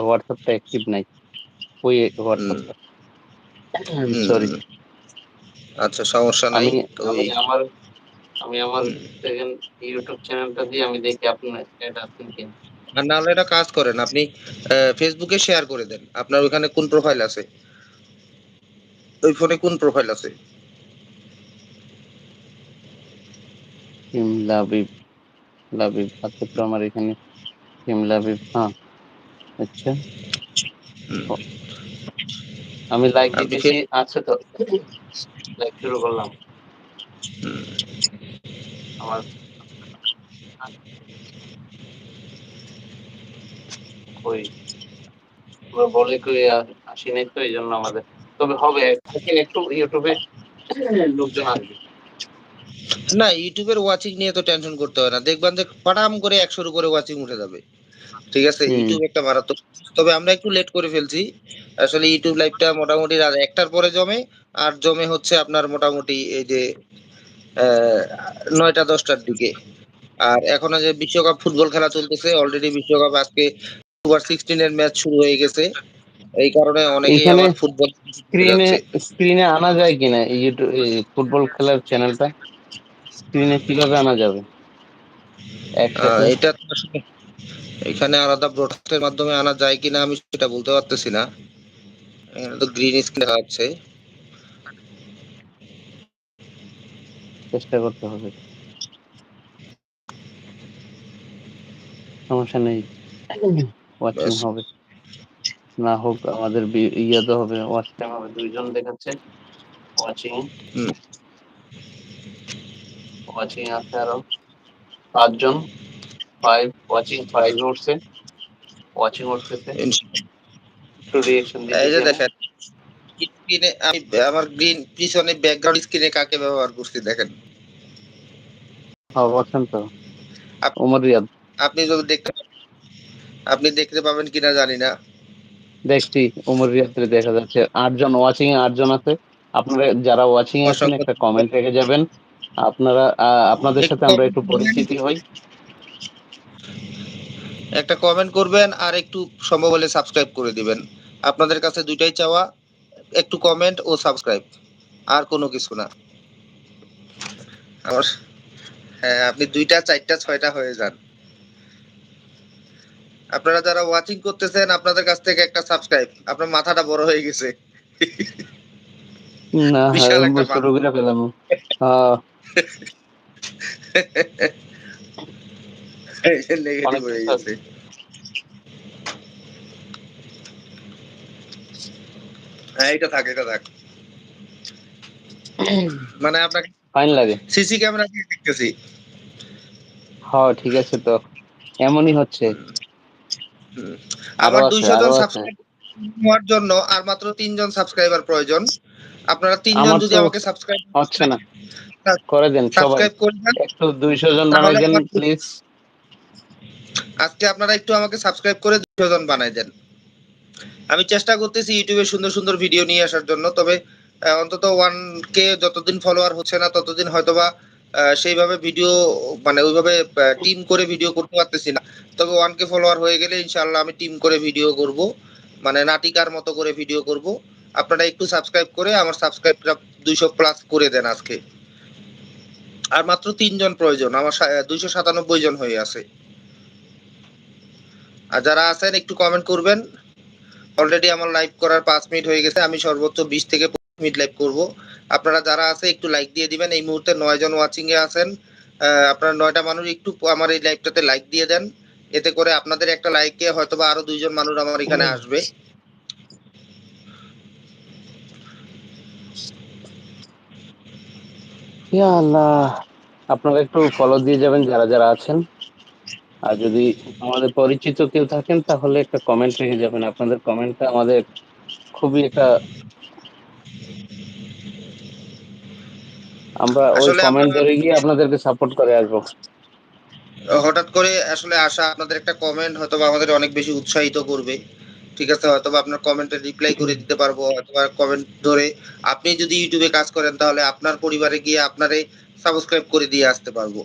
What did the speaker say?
হোয়াটসঅ্যাপটা active নাই। ওই হুম হোয়াটসঅ্যাপটা। হুম sorry. হুম। আচ্ছা, সমস্যা নাই। আমি ওই আমি আমার আমি আমার হুম। সেকেন্ড ইউটিউব চ্যানেলটা দিয়ে আমি দেখি আপনার অ্যাড আছেন কিনা। আর নাহলে একটা কাজ করেন আপনি, ফেসবুকে শেয়ার করে দেন। আপনার ওইখানে কোন প্রোফাইল আছে? ওই ফোনে কোন প্রোফাইল আছে? হিম লাবিব, লাবিব আছে তো আমার এখানে। হিম লাবিব, হ্যাঁ। আচ্ছা। হুম। ও, আমি লাইক আপনি দিতেছি, আছে তো। লাইক শুরু করলাম। আমার কই আমরা বলে কই আসি নাই তো, এই জন্য আমাদের। তবে হবে একদিন একটু ইউটিউবে লোকজন আসবে। না, ইউটিউবের ওয়াচিং নিয়ে তো টেনশন করতে হয় না। দেখবেন যে পাটাম করে ১০০ উপরে ওয়াচিং উঠে যাবে। ঠিক আছে? হুম। ইউটিউব একটা মারাত্মক। তবে আমরা একটু লেট করে ফেলছি। আসলে ইউটিউব লাইভটা মোটামুটি রাত ১টার পরে জমে। আর জমে হচ্ছে আপনার মোটামুটি এই যে অ্যা ৯টা-১০টার দিকে। আর এখনো যে বিশ্বকাপ ফুটবল খেলা চলতেছে, অলরেডি বিশ্বকাপ আজকে সুপার 16 এর ম্যাচ শুরু হয়ে গেছে। এই কারণে অনেকেই এইখানে আবার ফুটবল দেখতে স্ক্রিনে যাচ্ছে। স্ক্রিনে আনা যায় কিনা ইউটিউব ফুটবল খেলার চ্যানেলটা? স্ক্রিনে কিভাবে আনা যাবে একসাথে? এটা তো আসলে এখানে আলাদা ব্রডকাস্টের মাধ্যমে আনা যায় কিনা আমি সেটা বলতে পারতেছি না। এখানে তো গ্রিন স্ক্রিন দেখা যাচ্ছে। চেষ্টা করতে হবে। সমস্যা নেই। ওয়াচিং ব্যাস। হবে। না হোক আমাদের ইয়াতে হবে, ওয়াচ টাইম হবে। ২ জন দেখাচ্ছে ওয়াচিং। হুম। ওয়াচিং আছে আরো ৫ জন। ৫ ওয়াচিং, ৫ উঠছে। ওয়াচিং উঠতেছে। একটু রিঅ্যাকশন এই দিতেছি যে আমি। দেখেন স্ক্রিনে আমি আমার গ্রিন পিছনে ব্যাকগ্রাউন্ড স্ক্রিনে কাকে ব্যবহার করছি দেখেন। হ্যাঁ, বলছেন তো। আপ ওমর রিয়াদ। আপনি যদি আপনি দেখতে পাবেন কিনা জানি না। দেখছি, ওমর রিয়াদরে দেখা যাচ্ছে। ৮ জন ওয়াচিং এ ৮ জন আছে। আপনারা যারা ওয়াচিং এ আছেন অসংখ্য একটা কমেন্ট রেখে যাবেন। আপনারা আপনাদের একটু সাথে আমরা কমেন্ট একটু করবেন, পরিচিতি হই। একটা কমেন্ট করবেন আর একটু সম্ভব হলে সাবস্ক্রাইব করে দিবেন। আপনাদের কাছে ২ টাই চাওয়া, একটু কমেন্ট ও সাবস্ক্রাইব। আর কোনো কিছু না। আমার হ্যাঁ, আপনি ২টা, ৪টা, ৬টা হয়ে যান। আপনারা যারা ওয়াচিং করতেছেন আপনাদের কাছ থেকে একটা সাবস্ক্রাইব। আপনার মাথাটা বড় হয়ে গেছে। না, বিশাল একটা ছোট মাথা। করে পেলাম। আহ, নেগেটিভ অনেক হয়ে কিছু গেছে। আছে। হ্যাঁ, এটা থাক, এটা থাক। মানে আপনাকে ফাইন লাগে। সিসি ক্যামেরা দিয়ে দেখতেছি। হ্যাঁ, ঠিক আছে তো। এমনই হচ্ছে। হুম। আরো আমার আছে, ২০০ আরো জন আছে। সাবস্ক্রাইব হওয়ার জন্য আর মাত্র ৩ জন সাবস্ক্রাইবার প্রয়োজন। আপনারা ৩ জন আমার যদি তো আমাকে সাবস্ক্রাইব হচ্ছে না। করে দেন সবাই। সাবস্ক্রাইব করে দেন একটু ২০০ জন বানাই তাহলে দেন আমার প্লিজ। আজকে আপনারা একটু আমাকে সাবস্ক্রাইব করে ২০০ জন বানাই দেন। আমি চেষ্টা করতেছি ইউটিউবে সুন্দর সুন্দর ভিডিও নিয়ে আসার জন্য। তবে অন্তত 1K যতদিন ফলোয়ার হচ্ছে না ততদিন হয়তোবা সেইভাবে ভিডিও মানে ওইভাবে টিম করে ভিডিও করতে পারতেছি না। তবে 1K ফলোয়ার হয়ে গেলে ইনশাআল্লাহ আমি টিম করে ভিডিও করব। মানে নাটিকার মতো করে ভিডিও করব। আপনারা একটু সাবস্ক্রাইব করে আমার সাবস্ক্রাইবটা ২০০ প্লাস করে দেন আজকে। আর মাত্র ৩ জন প্রয়োজন। আমার ২৯৭ জন হয়ে আছে। আর যারা আছেন একটু কমেন্ট করবেন। অলরেডি আমার লাইভ করার ৫ মিনিট হয়ে গেছে। আমি সর্বোচ্চ ২০ থেকে ২৫ মিনিট লাইভ করব। আপনারা যারা আছে একটু লাইক দিয়ে দিবেন। এই মুহূর্তে ৯ জন ওয়াচিং এ আছেন। আপনারা ৯টা মানুষ একটু আমার এই লাইভটাতে লাইক দিয়ে দেন। এতে করে আপনাদের একটা লাইকে হয়তোবা আরো ২ জন মানুষ আমার এখানে আসবে। ইয়া আল্লাহ! আপনারা একটু ফলো দিয়ে যাবেন যারা, যারা আছেন। আর যদি আমাদের পরিচিত কেউ থাকেন তাহলে একটা কমেন্ট রেখে যাবেন। আপনাদের কমেন্টটা আমাদের খুবই একটা, আমরা ওই আসলে কমেন্ট আপনারা ধরে গিয়ে আপনাদেরকে সাপোর্ট করে আসবো। হঠাৎ করে আসলে আসা আপনাদের একটা কমেন্ট হয়তোবা আমাদের অনেক বেশি উৎসাহিত করবে। ঠিক আছে? হয়তোবা আপনার কমেন্টের রিপ্লাই করে দিতে পারবো। হয়তোবা কমেন্ট ধরে আপনি যদি ইউটিউবে কাজ করেন তাহলে আপনার পরিবারে গিয়ে আপনারে সাবস্ক্রাইব করে দিয়ে আসতে পারবো।